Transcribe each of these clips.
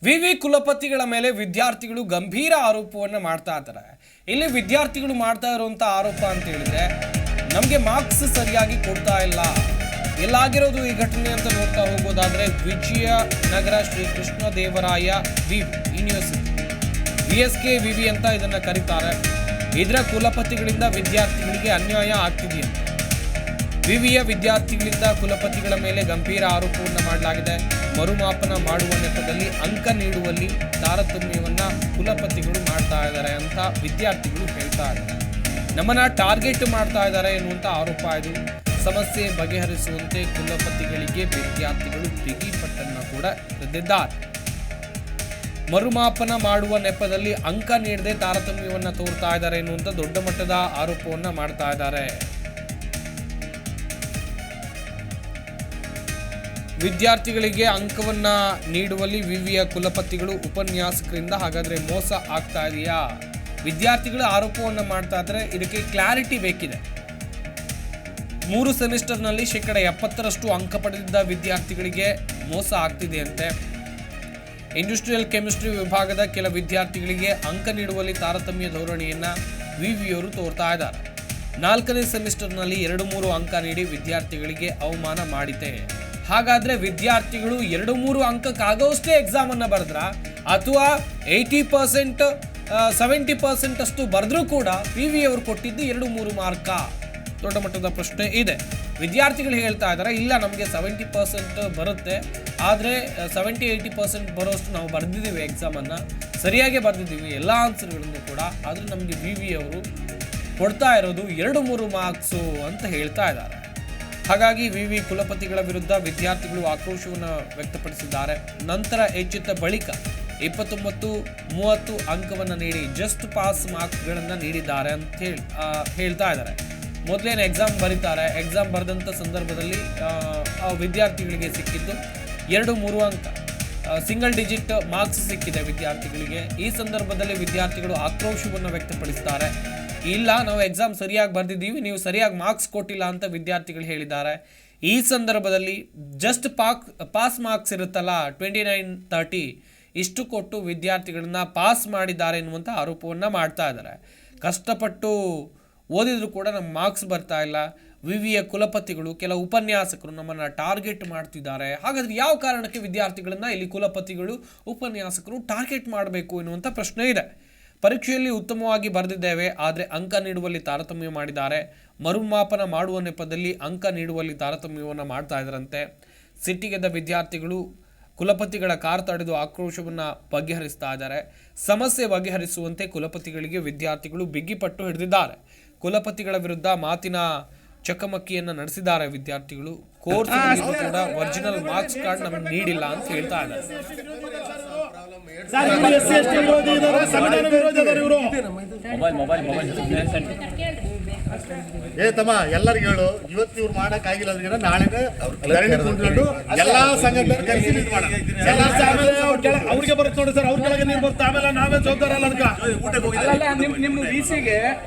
ವಿವಿ ಕುಲಪತಿಗಳ ಮೇಲೆ ವಿದ್ಯಾರ್ಥಿಗಳು ಗಂಭೀರ ಆರೋಪವನ್ನು ಮಾಡ್ತಾ ಇದ್ದಾರೆ. ಇಲ್ಲಿ ವಿದ್ಯಾರ್ಥಿಗಳು ಮಾಡ್ತಾ ಇರುವಂತ ಆರೋಪ ಅಂತ ಹೇಳಿದ್ರೆ ನಮಗೆ ಮಾರ್ಕ್ಸ್ ಸರಿಯಾಗಿ ಕೊಡ್ತಾ ಇಲ್ಲ. ಎಲ್ಲಾಗಿರೋದು ಈ ಘಟನೆ ಅಂತ ನೋಡ್ತಾ ಹೋಗೋದಾದ್ರೆ ವಿಜಯನಗರ ಶ್ರೀ ಕೃಷ್ಣ ದೇವರಾಯ ವಿವಿ ಯೂನಿವರ್ಸಿಟಿ VSK ವಿವಿ ಅಂತ ಇದನ್ನ ಕರೀತಾರೆ. ಇದರ ಕುಲಪತಿಗಳಿಂದ ವಿದ್ಯಾರ್ಥಿಗಳಿಗೆ ಅನ್ಯಾಯ ಆಗ್ತಿದೆಯಂತೆ. ವಿವಿಯ ವಿದ್ಯಾರ್ಥಿಗಳಿಂದ ಕುಲಪತಿಗಳ ಮೇಲೆ ಗಂಭೀರ ಆರೋಪವನ್ನು ಮಾಡಲಾಗಿದೆ. ಮರುಮಾಪನ ಮಾಡುವ ನೆಪದಲ್ಲಿ ಅಂಕ ನೀಡುವಲ್ಲಿ ತಾರತಮ್ಯವನ್ನ ಕುಲಪತಿಗಳು ಮಾಡ್ತಾ ಇದ್ದಾರೆ ಅಂತ ವಿದ್ಯಾರ್ಥಿಗಳು ಹೇಳ್ತಾ ಇದ್ದಾರೆ. ನಮ್ಮನ್ನ ಟಾರ್ಗೆಟ್ ಮಾಡ್ತಾ ಇದ್ದಾರೆ ಎನ್ನುವಂತ ಆರೋಪ ಇದು. ಸಮಸ್ಯೆ ಬಗೆಹರಿಸುವಂತೆ ಕುಲಪತಿಗಳಿಗೆ ವಿದ್ಯಾರ್ಥಿಗಳು ಬಿಗಿಪಟ್ಟನ್ನ ಕೂಡ ಹಿಡಿದಿದ್ದಾರೆ. ಮರುಮಾಪನ ಮಾಡುವ ನೆಪದಲ್ಲಿ ಅಂಕ ನೀಡದೆ ತಾರತಮ್ಯವನ್ನ ತೋರ್ತಾ ಇದ್ದಾರೆ ಎನ್ನುವಂತ ದೊಡ್ಡ ಮಟ್ಟದ ಆರೋಪವನ್ನ ಮಾಡ್ತಾ ಇದ್ದಾರೆ. ವಿದ್ಯಾರ್ಥಿಗಳಿಗೆ ಅಂಕವನ್ನ ನೀಡುವಲ್ಲಿ ವಿವಿಯ ಕುಲಪತಿಗಳು ಉಪನ್ಯಾಸಕರಿಂದ ಹಾಗಾದ್ರೆ ಮೋಸ ಆಗ್ತಾ ಇದೆಯಾ? ವಿದ್ಯಾರ್ಥಿಗಳು ಆರೋಪವನ್ನ ಮಾಡ್ತಾ ಇದ್ದಾರೆ. ಇದಕ್ಕೆ ಕ್ಲಾರಿಟಿ ಬೇಕಿದೆ. 3 ಸೆಮಿಸ್ಟರ್ನಲ್ಲಿ 70% ಅಂಕ ಪಡೆದಿದ್ದ ವಿದ್ಯಾರ್ಥಿಗಳಿಗೆ ಮೋಸ ಆಗ್ತಿದೆಯಂತೆ. ಇಂಡಸ್ಟ್ರಿಯಲ್ ಕೆಮಿಸ್ಟ್ರಿ ವಿಭಾಗದ ಕೆಲ ವಿದ್ಯಾರ್ಥಿಗಳಿಗೆ ಅಂಕ ನೀಡುವಲ್ಲಿ ತಾರತಮ್ಯ ಧೋರಣೆಯನ್ನ ವಿವಿಯವರು ತೋರ್ತಾ ಇದ್ದಾರೆ. 4ನೇ ಸೆಮಿಸ್ಟರ್ನಲ್ಲಿ 2-3 ಅಂಕ ನೀಡಿ ವಿದ್ಯಾರ್ಥಿಗಳಿಗೆ ಅವಮಾನ ಮಾಡಿದೆ. ಹಾಗಾದ್ರೆ ವಿದ್ಯಾರ್ಥಿಗಳು 2-3 ಅಂಕಕ್ಕಾಗೋಷ್ಟೇ ಎಕ್ಸಾಮ್ ಅನ್ನ ಬರೆದ್ರ ಅಥವಾ 80% 70% ಅಷ್ಟು ಬರೆದ್ರೂ ಕೂಡ ವಿವಿ ಅವರು ಕೊಟ್ಟಿದ್ದು 2-3 ಮಾರ್ಕ? ದೊಡ್ಡ ಮಟ್ಟದ ಪ್ರಶ್ನೆ ಇದೆ. ವಿದ್ಯಾರ್ಥಿಗಳು ಹೇಳ್ತಾ ಇದ್ದಾರೆ, ಇಲ್ಲ ನಮಗೆ 70% ಬರುತ್ತೆ, ಆದರೆ 70-80% ಬರೋಷ್ಟು ನಾವು ಬರೆದಿದ್ದೀವಿ, ಎಕ್ಸಾಮನ್ನು ಸರಿಯಾಗಿ ಬರೆದಿದ್ದೀವಿ ಎಲ್ಲ ಆನ್ಸರ್ಗಳನ್ನು ಕೂಡ, ಆದರೆ ನಮಗೆ ವಿವಿ ಅವರು ಕೊಡ್ತಾ ಇರೋದು 2-3 ಮಾರ್ಕ್ಸು ಅಂತ ಹೇಳ್ತಾ ಇದ್ದಾರೆ. ಹಾಗಾಗಿ ವಿವಿ ಕುಲಪತಿಗಳ ವಿರುದ್ಧ ವಿದ್ಯಾರ್ಥಿಗಳು ಆಕ್ರೋಶವನ್ನು ವ್ಯಕ್ತಪಡಿಸಿದ್ದಾರೆ. ನಂತರ ಎಚ್ಚೆತ್ತ ಬಳಿಕ 29-30 ಅಂಕವನ್ನು ನೀಡಿ ಜಸ್ಟ್ ಪಾಸ್ ಮಾರ್ಕ್ಸ್ಗಳನ್ನು ನೀಡಿದ್ದಾರೆ ಅಂತ ಹೇಳ್ತಾ ಇದ್ದಾರೆ. ಮೊದಲೇನು ಎಕ್ಸಾಮ್ ಬರೀತಾರೆ, ಎಕ್ಸಾಮ್ ಬರೆದಂಥ ಸಂದರ್ಭದಲ್ಲಿ ವಿದ್ಯಾರ್ಥಿಗಳಿಗೆ ಸಿಕ್ಕಿದ್ದು 2-3 ಅಂಕ, ಸಿಂಗಲ್ ಡಿಜಿಟ್ ಮಾರ್ಕ್ಸ್ ಸಿಕ್ಕಿದೆ ವಿದ್ಯಾರ್ಥಿಗಳಿಗೆ. ಈ ಸಂದರ್ಭದಲ್ಲಿ ವಿದ್ಯಾರ್ಥಿಗಳು ಆಕ್ರೋಶವನ್ನು ವ್ಯಕ್ತಪಡಿಸ್ತಾರೆ. ಇಲ್ಲ, ನಾವು ಎಕ್ಸಾಮ್ ಸರಿಯಾಗಿ ಬರೆದಿದ್ದೀವಿ, ನೀವು ಸರಿಯಾಗಿ ಮಾರ್ಕ್ಸ್ ಕೊಟ್ಟಿಲ್ಲ ಅಂತ ವಿದ್ಯಾರ್ಥಿಗಳು ಹೇಳಿದ್ದಾರೆ. ಈ ಸಂದರ್ಭದಲ್ಲಿ ಜಸ್ಟ್ ಪಾಸ್ ಮಾರ್ಕ್ಸ್ ಇರುತ್ತಲ್ಲ 29-30 ಇಷ್ಟು ಕೊಟ್ಟು ವಿದ್ಯಾರ್ಥಿಗಳನ್ನ ಪಾಸ್ ಮಾಡಿದ್ದಾರೆ ಎನ್ನುವಂಥ ಆರೋಪವನ್ನು ಮಾಡ್ತಾ ಇದ್ದಾರೆ. ಕಷ್ಟಪಟ್ಟು ಓದಿದ್ರು ಕೂಡ ನಮ್ಮ ಮಾರ್ಕ್ಸ್ ಬರ್ತಾ ಇಲ್ಲ. ವಿವಿಯ ಕುಲಪತಿಗಳು, ಕೆಲ ಉಪನ್ಯಾಸಕರು ನಮ್ಮನ್ನು ಟಾರ್ಗೆಟ್ ಮಾಡ್ತಿದ್ದಾರೆ. ಹಾಗಾದ್ರೆ ಯಾವ ಕಾರಣಕ್ಕೆ ವಿದ್ಯಾರ್ಥಿಗಳನ್ನ ಇಲ್ಲಿ ಕುಲಪತಿಗಳು, ಉಪನ್ಯಾಸಕರು ಟಾರ್ಗೆಟ್ ಮಾಡಬೇಕು ಎನ್ನುವಂಥ ಪ್ರಶ್ನೆ ಇದೆ. ಪರೀಕ್ಷೆಯಲ್ಲಿ ಉತ್ತಮವಾಗಿ ಬರೆದಿದ್ದೇವೆ, ಆದರೆ ಅಂಕ ನೀಡುವಲ್ಲಿ ತಾರತಮ್ಯ ಮಾಡಿದ್ದಾರೆ. ಮರುಮಾಪನ ಮಾಡುವ ನೆಪದಲ್ಲಿ ಅಂಕ ನೀಡುವಲ್ಲಿ ತಾರತಮ್ಯವನ್ನು ಮಾಡ್ತಾ ಇದ್ದಾರಂತೆ. ಸಿಟ್ಟಿಗೆದ್ದ ವಿದ್ಯಾರ್ಥಿಗಳು ಕುಲಪತಿಗಳ ಕಾರ್ ತಡೆದು ಆಕ್ರೋಶವನ್ನು ಬಗೆಹರಿಸ್ತಾ ಇದ್ದಾರೆ. ಸಮಸ್ಯೆ ಬಗೆಹರಿಸುವಂತೆ ಕುಲಪತಿಗಳಿಗೆ ವಿದ್ಯಾರ್ಥಿಗಳು ಬಿಗಿಪಟ್ಟು ಹಿಡಿದಿದ್ದಾರೆ. ಕುಲಪತಿಗಳ ವಿರುದ್ಧ ಮಾತಿನ ಚಕಮಕಿಯನ್ನು ನಡೆಸಿದ್ದಾರೆ ವಿದ್ಯಾರ್ಥಿಗಳು. ಕೋರ್ಸ್ ಕೂಡ ಒರಿಜಿನಲ್ ಮಾರ್ಕ್ಸ್ ಕಾರ್ಡ್ ನಮಗೆ ನೀಡಿಲ್ಲ ಅಂತ ಹೇಳ್ತಾ ಇದ್ದಾರೆ. ತಮ್ಮ ಎಲ್ಲರಿಗೂ ಹೇಳು, ಇವತ್ತು ಇವ್ರು ಮಾಡಕ್ ಆಗಿಲ್ಲ ಅಂದ್ರೆ ನಾಳೆ ಕುಂತ್ಕೊಂಡು ಎಲ್ಲಾ ಸಂಘಟನೆ ಕರೆಸಿ ಅವ್ರಿಗೆ ಬರುತ್ತೆ ನೋಡಿ ಸರ್, ಅವ್ರ ಕೆಳಗೆ ನೀರು ಬರುತ್ತೆ, ಆಮೇಲೆ ನಾವೇ ಜವಾಬ್ದಾರ ಅಲ್ಲ ಅದಕ್ಕೆ. ನಿಮ್ಮ ವಿಸಿಗೆ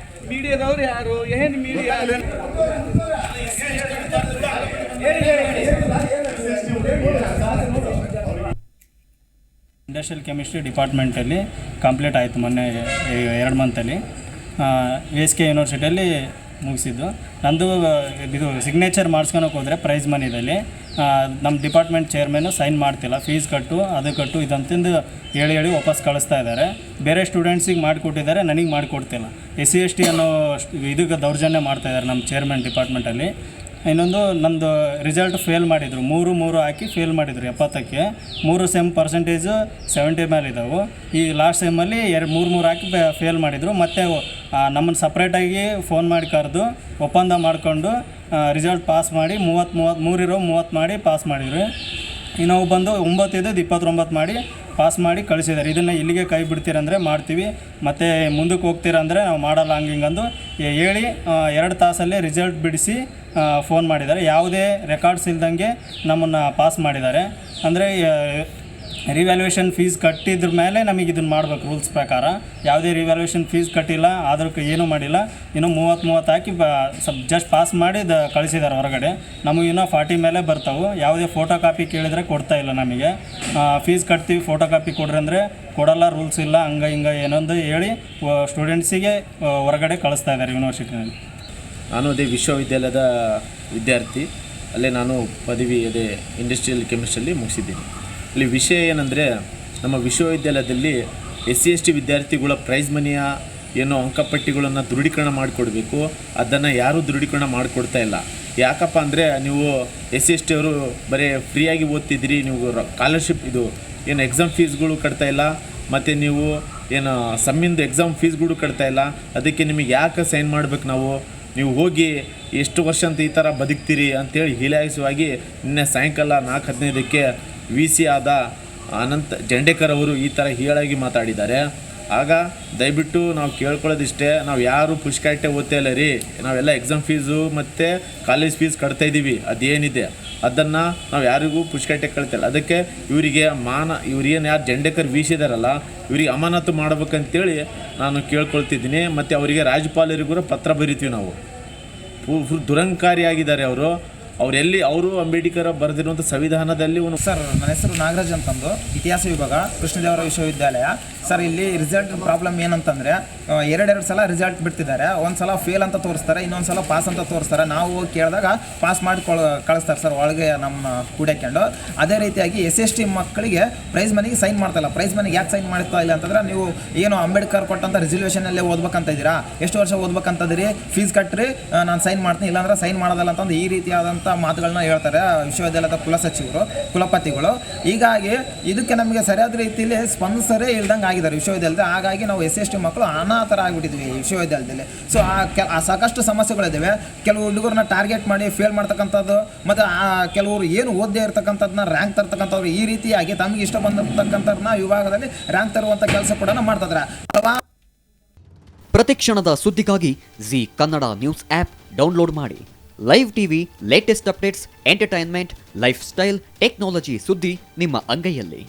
ಮೀಡಿಯಾದವ್ರು ಯಾರು, ಏನು ಮೀಡಿಯಾ? ಇಂಡಸ್ಟ್ರಿಯಲ್ ಕೆಮಿಸ್ಟ್ರಿ ಡಿಪಾರ್ಟ್ಮೆಂಟಲ್ಲಿ ಕಂಪ್ಲೀಟ್ ಆಯಿತು ಮೊನ್ನೆ 2 ಮಂತಲ್ಲಿ. VSK ಯೂನಿವರ್ಸಿಟಿಯಲ್ಲಿ ಮುಗಿಸಿದ್ದು. ನಂದು ಇದು ಸಿಗ್ನೇಚರ್ ಮಾಡಿಸ್ಕೊಳಕ್ಕೆ ಹೋದರೆ ಪ್ರೈಸ್ ಮನಿದಲ್ಲಿ ನಮ್ಮ ಡಿಪಾರ್ಟ್ಮೆಂಟ್ ಚೇರ್ಮನ್ನು ಸೈನ್ ಮಾಡ್ತಿಲ್ಲ, ಫೀಸ್ ಕಟ್ಟು ಅದು ಕಟ್ಟು ಇದಂತಂದು ಹೇಳಿ ವಾಪಸ್ ಕಳಿಸ್ತಾ ಇದ್ದಾರೆ. ಬೇರೆ ಸ್ಟೂಡೆಂಟ್ಸಿಗೆ ಮಾಡಿಕೊಟ್ಟಿದ್ದಾರೆ, ನನಗೆ ಮಾಡಿಕೊಡ್ತಿಲ್ಲ. SC/ST ಅನ್ನೋ ಇದಕ್ಕೆ ದೌರ್ಜನ್ಯ ಮಾಡ್ತಾಯಿದ್ದಾರೆ ನಮ್ಮ ಚೇರ್ಮನ್ ಡಿಪಾರ್ಟ್ಮೆಂಟಲ್ಲಿ. ಇನ್ನೊಂದು ನಮ್ಮದು ರಿಸಲ್ಟ್ ಫೇಲ್ ಮಾಡಿದರು, 3 ಹಾಕಿ ಫೇಲ್ ಮಾಡಿದರು 70ಕ್ಕೆ. 3 ಸೆಮ್ ಪರ್ಸೆಂಟೇಜು 70 ಮೇಲೆ ಇದ್ದಾವೆ. ಈ ಲಾಸ್ಟ್ ಸೆಮ್ಮಲ್ಲಿ 3 ಹಾಕಿ ಫೇಲ್ ಮಾಡಿದರು. ಮತ್ತು ನಮ್ಮನ್ನು ಸಪ್ರೇಟಾಗಿ ಫೋನ್ ಮಾಡಿ ಕರೆದು ಒಪ್ಪಂದ ಮಾಡಿಕೊಂಡು ರಿಸಲ್ಟ್ ಪಾಸ್ ಮಾಡಿ 30 ಮಾಡಿ ಪಾಸ್ ಮಾಡಿದ್ರು. ಇನ್ನೊಬ್ಬ ಬಂದು 9 ಇದ್ದದ್ದು 29 ಮಾಡಿ ಪಾಸ್ ಮಾಡಿ ಕಳಿಸಿದ್ದಾರೆ. ಇದನ್ನು ಇಲ್ಲಿಗೆ ಕೈ ಬಿಡ್ತೀರಂದರೆ ಮಾಡ್ತೀವಿ, ಮತ್ತು ಮುಂದಕ್ಕೆ ಹೋಗ್ತೀರಂದರೆ ನಾವು ಮಾಡಲ್ಲ ಹಂಗಿಂಗಂದು ಹೇಳಿ 2 ತಾಸಲ್ಲೇ ರಿಸಲ್ಟ್ ಬಿಡಿಸಿ ಫೋನ್ ಮಾಡಿದ್ದಾರೆ. ಯಾವುದೇ ರೆಕಾರ್ಡ್ಸ್ ಇಲ್ದಂಗೆ ನಮ್ಮನ್ನು ಪಾಸ್ ಮಾಡಿದ್ದಾರೆ. ಅಂದರೆ ರಿವ್ಯಾಲ್ಯೂಯೇಷನ್ ಫೀಸ್ ಕಟ್ಟಿದ್ರ ಮೇಲೆ ನಮಗೆ ಇದನ್ನು ಮಾಡ್ಬೇಕು ರೂಲ್ಸ್ ಪ್ರಕಾರ. ಯಾವುದೇ ರಿವ್ಯಾಲ್ಯೂಯೇಷನ್ ಫೀಸ್ ಕಟ್ಟಿಲ್ಲ, ಆದ್ರೂ ಏನೂ ಮಾಡಿಲ್ಲ. ಇನ್ನೂ 30 ಹಾಕಿ ಜಸ್ಟ್ ಪಾಸ್ ಮಾಡಿ ಕಳಿಸಿದ್ದಾರೆ ಹೊರಗಡೆ. ನಮಗೆ ಇನ್ನೂ 40 ಮೇಲೆ ಬರ್ತಾವೆ. ಯಾವುದೇ ಫೋಟೋ ಕಾಪಿ ಕೇಳಿದರೆ ಕೊಡ್ತಾ ಇಲ್ಲ ನಮಗೆ. ಫೀಸ್ ಕಟ್ತೀವಿ, ಫೋಟೋ ಕಾಪಿ ಕೊಡ್ರಿ ಅಂದರೆ ಕೊಡಲ್ಲ, ರೂಲ್ಸ್ ಇಲ್ಲ, ಹಿಂಗೆ ಏನೊಂದು ಹೇಳಿ ಸ್ಟೂಡೆಂಟ್ಸಿಗೆ ಹೊರಗಡೆ ಕಳಿಸ್ತಾ ಇದ್ದಾರೆ ಯೂನಿವರ್ಸಿಟಿನಲ್ಲಿ. ನಾನು ಅದೇ ವಿಶ್ವವಿದ್ಯಾಲಯದ ವಿದ್ಯಾರ್ಥಿ. ಅಲ್ಲೇ ನಾನು ಪದವಿ ಅದೇ ಇಂಡಸ್ಟ್ರಿಯಲ್ ಕೆಮಿಸ್ಟ್ರಿಯಲ್ಲಿ ಮುಗಿಸಿದ್ದೀನಿ. ಇಲ್ಲಿ ವಿಷಯ ಏನಂದರೆ, ನಮ್ಮ ವಿಶ್ವವಿದ್ಯಾಲಯದಲ್ಲಿ SC/ST ವಿದ್ಯಾರ್ಥಿಗಳ ಪ್ರೈಸ್ ಮನಿಯ ಏನೋ ಅಂಕಪಟ್ಟಿಗಳನ್ನು ದೃಢೀಕರಣ ಮಾಡಿಕೊಡ್ಬೇಕು. ಅದನ್ನು ಯಾರೂ ದೃಢೀಕರಣ ಮಾಡಿಕೊಡ್ತಾ ಇಲ್ಲ. ಯಾಕಪ್ಪ ಅಂದರೆ, ನೀವು SC/ST ಅವರು ಬರೀ ಫ್ರೀಯಾಗಿ ಓದ್ತಿದ್ದೀರಿ, ನೀವು ಸ್ಕಾಲರ್ಶಿಪ್ ಇದು ಏನು ಎಕ್ಸಾಮ್ ಫೀಸ್ಗಳು ಕಟ್ತಾ ಇಲ್ಲ, ಮತ್ತು ನೀವು ಏನು ಸಮ್ಮಿಂದು ಎಕ್ಸಾಮ್ ಫೀಸ್ಗಳು ಕಟ್ತಾ ಇಲ್ಲ. ಅದಕ್ಕೆ ನಿಮಗೆ ಯಾಕೆ ಸೈನ್ ಮಾಡ್ಬೇಕು ನಾವು? ನೀವು ಹೋಗಿ ಎಷ್ಟು ವರ್ಷ ಅಂತ ಈ ಥರ ಬದುಕ್ತೀರಿ ಅಂತೇಳಿ ಹೀಲಾಯಿಸುವಾಗಿ ನಿನ್ನೆ ಸಾಯಂಕಾಲ 4:15ಕ್ಕೆ VC ಆದ ಅನಂತ್ ಜಂಡೇಕರ್ ಅವರು ಈ ಥರ ಹೀಳಾಗಿ ಮಾತಾಡಿದ್ದಾರೆ. ಆಗ ದಯವಿಟ್ಟು ನಾವು ಕೇಳ್ಕೊಳ್ಳೋದಿಷ್ಟೇ, ನಾವು ಯಾರು ಪುಷ್ಕಾಯಿಟ್ಟೆ ಓದ್ತಾ ಇಲ್ಲ ರೀ. ನಾವೆಲ್ಲ ಎಕ್ಸಾಮ್ ಫೀಸು ಮತ್ತು ಕಾಲೇಜ್ ಫೀಸ್ ಕಟ್ತಾ ಇದ್ದೀವಿ. ಅದೇನಿದೆ ಅದನ್ನು ನಾವು ಯಾರಿಗೂ ಪುಷ್ಕಾಯಿಟ್ಟೆ ಕಳ್ತಿಲ್ಲ. ಅದಕ್ಕೆ ಇವರಿಗೆ ಇವ್ರೇನು ಯಾರು ಜಂಡೇಕರ್ VC ಇದಾರಲ್ಲ, ಇವರಿಗೆ ಅಮಾನತು ಮಾಡ್ಬೇಕಂತೇಳಿ ನಾನು ಕೇಳ್ಕೊಳ್ತಿದ್ದೀನಿ. ಮತ್ತು ಅವರಿಗೆ ರಾಜ್ಯಪಾಲರಿಗೂ ಪತ್ರ ಬರಿತೀವಿ ನಾವು. ದುರಂಕಾರಿಯಾಗಿದ್ದಾರೆ ಅವರು ಅಂಬೇಡ್ಕರ್ ಬರೆದಿರುವಂಥ ಸಂವಿಧಾನದಲ್ಲಿ ಸರ್, ನನ್ನ ಹೆಸರು ನಾಗರಾಜ್ ಅಂತಂದು, ಇತಿಹಾಸ ವಿಭಾಗ, ಕೃಷ್ಣದೇವರ ವಿಶ್ವವಿದ್ಯಾಲಯ. ಸರ್, ಇಲ್ಲಿ ರಿಸಲ್ಟ್ ಪ್ರಾಬ್ಲಮ್ ಏನಂತಂದರೆ, ಎರಡು ಸಲ ರಿಸಲ್ಟ್ ಬಿಡ್ತಿದ್ದಾರೆ. ಒಂದು ಸಲ ಫೇಲ್ ಅಂತ ತೋರಿಸ್ತಾರೆ, ಇನ್ನೊಂದು ಸಲ ಪಾಸ್ ಅಂತ ತೋರಿಸ್ತಾರೆ. ನಾವು ಕೇಳಿದಾಗ ಪಾಸ್ ಮಾಡಿ ಕಳಿಸ್ತಾರೆ ಸರ್ ಒಳಗೆ ನಮ್ಮ ಕೂಡಕ್ಕೊಂಡು. ಅದೇ ರೀತಿಯಾಗಿ SC/ST ಮಕ್ಕಳಿಗೆ ಪ್ರೈಸ್ ಮನಿಗೆ ಸೈನ್ ಮಾಡ್ತಾಯಿಲ್ಲ. ಪ್ರೈಸ್ ಮನಿಗೆ ಯಾಕೆ ಸೈನ್ ಮಾಡ್ತಾ ಇಲ್ಲ ಅಂತಂದರೆ, ನೀವು ಏನು ಅಂಬೇಡ್ಕರ್ ಕೊಟ್ಟಂಥ ರಿಸರ್ವೇಷನಲ್ಲೇ ಓದ್ಬೇಕಂತ ಇದ್ದೀರಾ, ಎಷ್ಟು ವರ್ಷ ಓದ್ಬೇಕಂತದಿರಿ, ಫೀಸ್ ಕಟ್ಟಿರಿ, ನಾನು ಸೈನ್ ಮಾಡ್ತೀನಿ, ಇಲ್ಲಾಂದ್ರೆ ಸೈನ್ ಮಾಡೋದಲ್ಲ ಅಂತಂದು ಈ ರೀತಿಯಾದಂಥ ಮಾತುಗಳನ್ನ ಹೇಳ್ತಾರೆ ವಿಶ್ವವಿದ್ಯಾಲಯದ ಕುಲಪತಿಗಳು. ಹೀಗಾಗಿ ಇದಕ್ಕೆ ನಮಗೆ ಸರಿಯಾದ ರೀತಿಯಲ್ಲಿ ಸ್ಪಂದಿಸರೇ ಇಲ್ದಂಗೆ ಆಗಿದ್ದಾರೆ ವಿಶ್ವವಿದ್ಯಾಲಯದಲ್ಲಿ. ಹಾಗಾಗಿ ನಾವು SC/ST ಮಕ್ಕಳು ಅನಾಥರಾಗಿಬಿಟ್ಟಿದ್ವಿ ವಿಶ್ವವಿದ್ಯಾಲಯದಲ್ಲಿ. ಸೊ ಸಾಕಷ್ಟು ಸಮಸ್ಯೆಗಳಿದ್ದಾವೆ. ಕೆಲವು ಹುಡುಗರನ್ನ ಟಾರ್ಗೆಟ್ ಮಾಡಿ ಫೇಲ್ ಮಾಡ್ತಕ್ಕಂಥದ್ದು, ಮತ್ತು ಕೆಲವರು ಏನು ಓದದೇ ಇರ್ತಕ್ಕಂಥದ್ದನ್ನ ರ್ಯಾಂಕ್ ತರ್ತಕ್ಕಂಥವ್ರು, ಈ ರೀತಿಯಾಗಿ ತಮಗೆ ಇಷ್ಟ ಬಂದಿರ್ತಕ್ಕಂಥವ್ರನ್ನ ವಿಭಾಗದಲ್ಲಿ ರ್ಯಾಂಕ್ ತರುವಂಥ ಕೆಲಸ ಕೂಡ ಮಾಡ್ತಿದ್ದಾರೆ. ಪ್ರತಿಕ್ಷಣದ ಸುದ್ದಿಗಾಗಿ Zee Kannada news app download ಮಾಡಿ. Live TV, latest updates, entertainment, lifestyle, technology ಸುದ್ದಿ ನಿಮ್ಮ ಅಂಗೈಯಲ್ಲಿ.